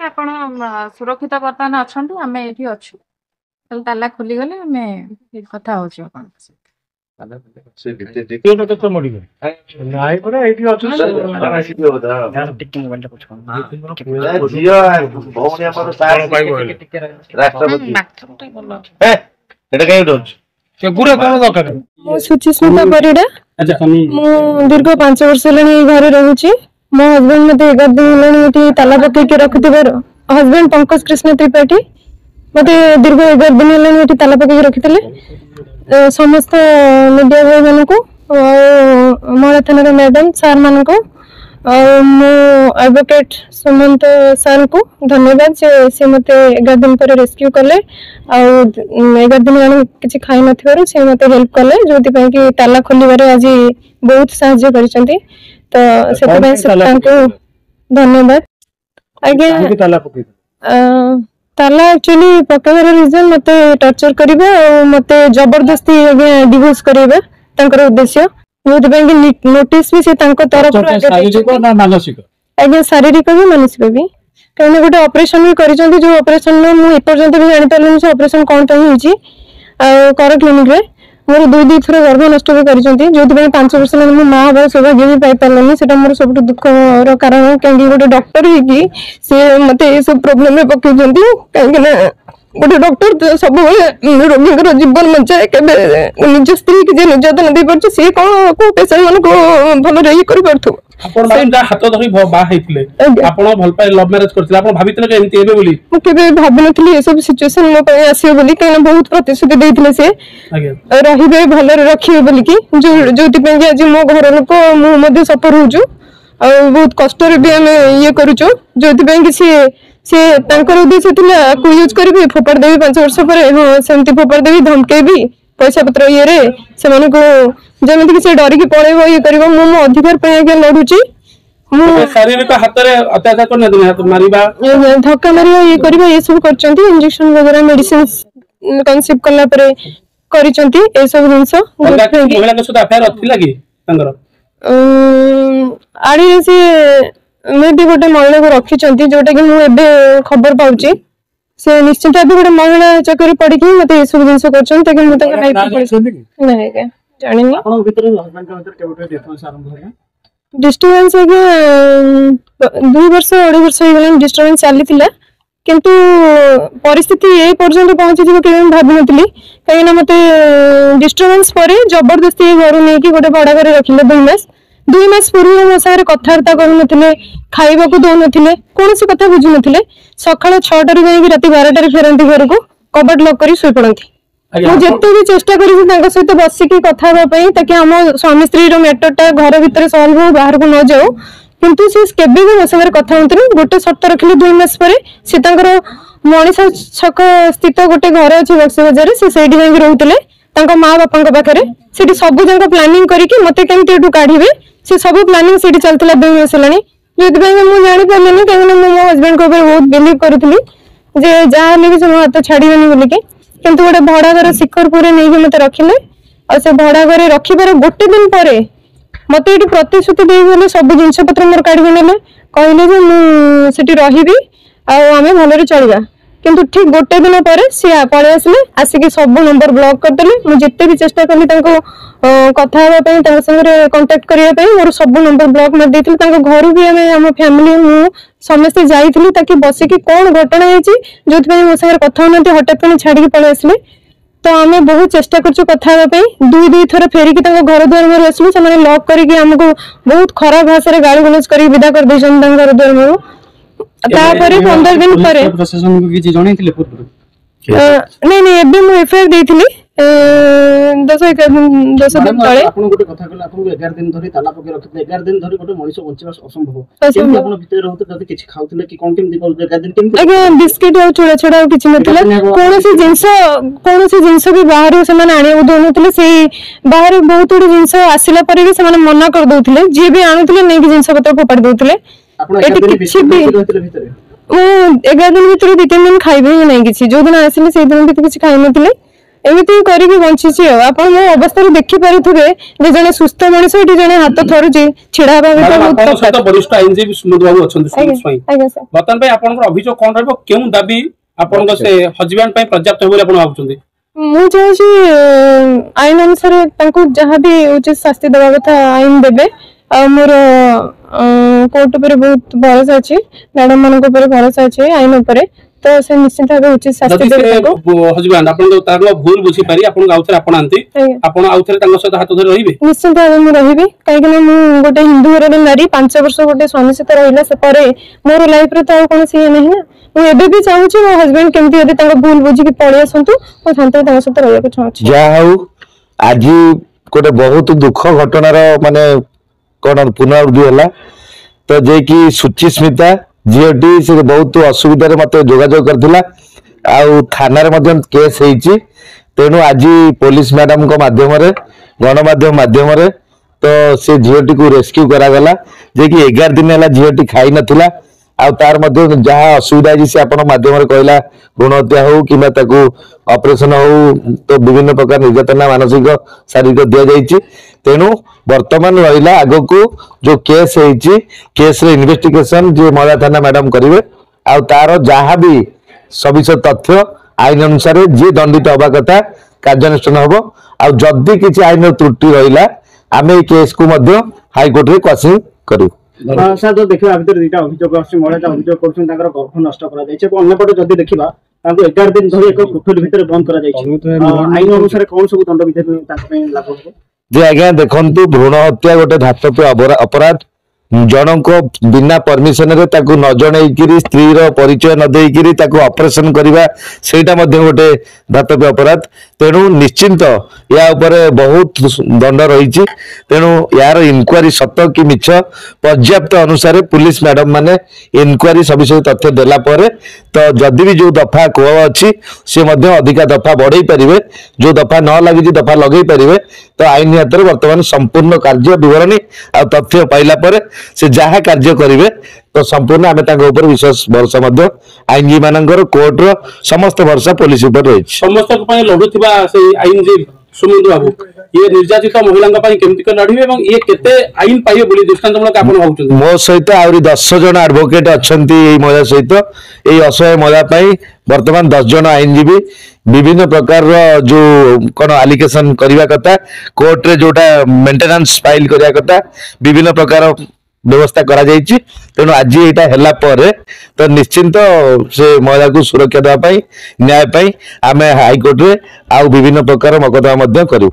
ଆପଣ ସୁରକ୍ଷିତ ବର୍ତ୍ତମାନ ଅଛନ୍ତି, ଆମେ ଏଇଠି ଅଛୁ। ଖାଲି ତାଲା ଖୋଲିଗଲେ ଆମେ କଥା ହଉଛୁ ଆପଣଙ୍କ ସହିତ। सुचिस्मिता परिड़ा दीर्घ 5 वर्ष घरे रोचे। मो हजबैंड मत 11 दिन है ताला पकईक रखिबार हजबैंड पंकज कृष्ण त्रिपाठी मत दीर्घ 11 दिन है ताला पकईक रखी समस्त मीडिया भाई मान को महिला थाना मैडम सार मान को एडवोकेट सुमंत सार को धन्यवाद से मत 11 दिन पर रेस्क्यू कले। 11 दिन किसी खाई न से मत हेल्प कले जो कि ताला खोल आज बहुत साहाय्य कर धन्यवाद। आज्ञा ताला एक्चुअली पकेबार रीजन मत टर्चर करबा मत जबरदस्ती आज्ञा डिवोर्स करबा तांकर उद्देश्य जो नोटिस भी से तरफ आज्ञा शारीरिक भी मानसिक भी कहीं गोटे ऑपरेशन भी कर जो ऑपरेशन मुझे एपर्यंत भी जानी पारे से ऑपरेशन कौन होती कर क्लिनिक रे मोर 2 थर गर्भ नष्ट भी कर जो 5 वर्ष मो माँ हवा सौभाग्य भी पाई पार्लानी से मोर सब दुखर कारण कहीं गोटे डॉक्टर ही सी मत ये सब प्रोब्लेम में पकड़ कहीं गोटे डॉक्टर सब रोगी जीवन बचाए के निज स्त्री की निर्यातन दे पार सी कौन को पेशेंट मान को भल ये कर हाथ धरी भल पाए लव मैरेज करथिले आपण भाबितले के एंती हेबे बोली मु केबे भाबि नथली ए सब सिचुएशन मो पय आसीयो बोली कहीं बहुत प्रतिश्रुति देथिले से रहिबे भल रखियो बोली कि जोति पे आज मो घर लोक मु मध्ये सफर होजु आ बहुत कष्ट रे भी हमें ये करूचो जोति पे कि से तांकर उद्देश्य थिला को यूज करबे फोपड़ देबी 5 वर्ष पर हां सेमती फोपड़ देबी धमके भी पैसा पत्र ये रे से माने को जेमति कि से डरी के पळेबो ये करबो मु अधिकार पे के लडुची मु शारीरिक हाथ रे अत्याचार करना दिन हाथ मारिबा धक्का मारिबा ये करबा ये सब करचंती इंजेक्शन वगैरह मेडिसिन कंसीव करला परे करिचंती ए सब जिंस महिला के साथ अफेयर अथिला कि तांगर आड़ी से मैं भी गोटे महिला को रखिचंती जोटा कि मु एबे खबर पाउची से निश्चित भाव गोटे महिला चक्कर पड़ी मत ये सब जिन कर डिस्टर्बेंस 2 वर्ष 2.5 वर्ष डिस्टर्बेंस चली किंतु परिस्थिति ये पर्यंत पहुंची भावी नी कहीं मत डिस्टर्बेंस पर जबरदस्ती घर नहीं गोटे बड़ा घर रखिले 2 मास पूर्व मो सागर कथबार्ता करूनथिले खाइबा को दो नथिले कोनोसी कथा बुझु नथिले सकाळ 6टा रे जाई राति 12टा रे फेरंती घर को कबट लॉक करी सोई पड़ंती मो जेतो भी चेष्टा करी तांका सहित बसी की कथा होबा पई ताकि हम स्वामी स्त्री रो मैटर टा घर भीतर सॉल्व हो बाहर को न जाओ किंतु से केबे भी मो सागर कथा होंतनी गोटे शर्त रखिले 2 मास परे से तांकर मणिसा छक स्थित गोटे घर अछि बक्सी बाजार से सेठी जाई रहउतले तांका मां बापा के पाखरे सेठी सब जंग प्लानिंग करी कि मते केमती एटू काढिबे से सब प्लानिंग सेठी चलतला 2 मास लानी जोति पे मु जानि पालेनी कि मो हस्बैंड को बहुत बिलीव करथली जे जाले भी से हाथ छाड़ीबेनी बोली के किंतु गोटे भड़ा घर शिखरपुर नहीं कि मते रखिले और से भड़ा घर रखिबार गोटे दिन परे मते एटी प्रतिश्रुति दे बोले सब जिंस पत्र मोर काढिबे नेले कहले जे मु सेठी रहिबी आ हमें भलरे चलबा किंतु ठीक गोटे दिन पर सी पड़े आसिले आसिक सब नंबर ब्लॉक करदेले मुझे जिते भी चेष्टा कली कथा संगे कांटेक्ट करने मोर सब नंबर ब्लॉक मार देती घर भी आम फैमिली मु समस्ते जाइली ताकि बसिकी कौन घटना होती जो मो सागर कथा होना हठात छाड़ी पड़े आसिले तो आम बहुत चेष्टा कर कथा 2 थर फेरिकी घर द्वार मोर आसलु से लॉक करके आमको बहुत खराब भाषा गाड़ी गलौज कर विदा कर घर द्वार मोर 15 दिन पर प्रशासन को किछि जणैथिले पूर्व नहीं एबे मु एफआईआर देथिली 10 दिन तळे आपन गोटे कथा कहला आपन 11 दिन धरि ताला पके रखते 11 दिन धरि गोटे मनुष्य बंचिबा असंभव केमति आपन भीतर रहते जति किछि खाउथिले कि कोन केमति बोल 11 दिन केमति अगे बिस्किट आ छोड़ा छोड़ा किछि नथिला कोनोसी जिंस भी बाहर से माने आने उदोनथिले से बाहर बहुत उडी जिंस आसिला परे भी से माने मना कर दोथिले जे भी आनुथिले नै कि जिंस पत्र फोपाड़ दोथिले एटी किछि भी 11 दिन भीतर 2-3 दिन खाइबे नहीं किछि जो दिन आसिले से दिन भी किछि खाइ नथिले एमती करके बंची आप मो अवस्था देखी पारे जे जने सुस्थ मनीष ये जने हाथ थरुची छिड़ा वरिष्ठ आईनजीवी सुमित बाबू बर्तमान अभियोग कौन रहा क्यों दाबी आपण से हजबैंड पर्याप्त हो भावुँ मु चाहूँ आईन अनुसार जहाँ भी उचित शास्ति देवा कथा आईन देवे मोर कोर्ट पर बहुत भरोसा अच्छी मैडम मान भरोसा अच्छे आईन उपर तो से निश्चित भाव उचित शास्ति देवे हजबैंड आपण तार भूल बुझी पारी आपण आउथरे आपणांती आपण आउथरे तांग सहित हाथ धरि रहिबे निश्चित भाव मु रहिबी काहे कि मु गोटे हिंदू घर नारी 5 वर्ष गोटे स्वामी सहित रहिला से परे मोर लाइफ रे तो कोन से नहीं ना मु एबे भी चाहू छी मो हस्बैंड केमती यदि तांग भूल बुझी कि पळे आसंतु मो शांत तांग सहित रहिया को चाहू छी जा हउ आज गोटे बहुत दुख घटनार माने कोन पुनरावृत्ति होला तो जे कि सुचिस्मिता झीटी से बहुत असुविधा मत जोगाजोग करथिला आउ थाना रे मध्यम केस हेची तेनु आज पुलिस मैडम को माध्यम रे गणमाध्यम माध्यम रे तो से झीटी को रेस्क्यू करा गला जे कि 11 दिन हला झीटी खाई नथिला आ तार मध्य जहाँ असुविधा है से आपण माध्यम रे कहला भ्रूण हत्या हो किबा ताकू ऑपरेशन हो तो विभिन्न प्रकार निर्यातना मानसिक शारीरिक दिया जाइछि तेनु वर्तमान रहिला आगो को जो केस हेछि केस रे इन्वेस्टिगेशन जे मला थाना मैडम करिवे आ तार जहाँ भी सविशेष तथ्य आईन अनुसार जे दंडित हवा कथा कार्यानुष्ठान हबो आ जदि किछि आईन त्रुटि रहिला आमे केस को मध्य हाई कोर्ट रे क्वेश्चन करू सर तो देखा भीतर दुटा अभियोग महिला अभियोग कर गर्भ नष्ट करपटे जदि देखा 11 दिन धरी एक कोठरी भितर बंद कर आईन अनुसार कौन सब दंड विधान लागू हो जे आज्ञा देखंतु भ्रूण हत्या गोटे धातव्य अपराध जन को बिना परमिशन रे ताकू न जनईकरी स्त्री रो परिचय न देईकरी ताकू ऑपरेशन करबा सेटा मध्ये गोटे धातव्य अपराध तेणु निश्चिंत या ऊपर बहुत दंड रही तेणु यार इनक्वारी सत कि मिछ पर्याप्त अनुसार पुलिस मैडम माने इनक्वारी सविशेष तथ्य देला परे तो जदि भी जो दफा कोह अछि से मध्ये अधिका दफा बढ़ई परिवे जो दफा न लागि दफा लगई परिवे तो आईन हाथ वर्तमान संपूर्ण कार्य विवरणी आ तथ्य पाइला परे से जहाँ कार्य करेंगे तो संपूर्ण आम ऊपर विशेष भरोसा आईनजीवी मानकर कोर्ट रो समस्त भरोसा पुलिस ऊपर रही समस्त लड़ुवा आईनजीवी सुमित बाबू ये निर्यातित महिला केमती लड़े ये केते आईन पाइबे बोली दृष्टांतमूलक आपण भावुछन मो सहित आउरी 10 जन एडवोकेट अछंती एई महिला सहित एई असहाय महिला पई वर्तमान 10 जन आईनजीवी विभिन्न प्रकार जो कौन एलिगेशन करबा कथा कोर्ट रे जोटा मेंटेनेंस फाइल करबा कथा विभिन्न प्रकार व्यवस्था करा जाइछि तेणु आज एटा हला परे तो निश्चिंत से महिला को सुरक्षा देवा न्याय आमे हाईकोर्ट रे आ विभिन्न प्रकार मकदमा करू।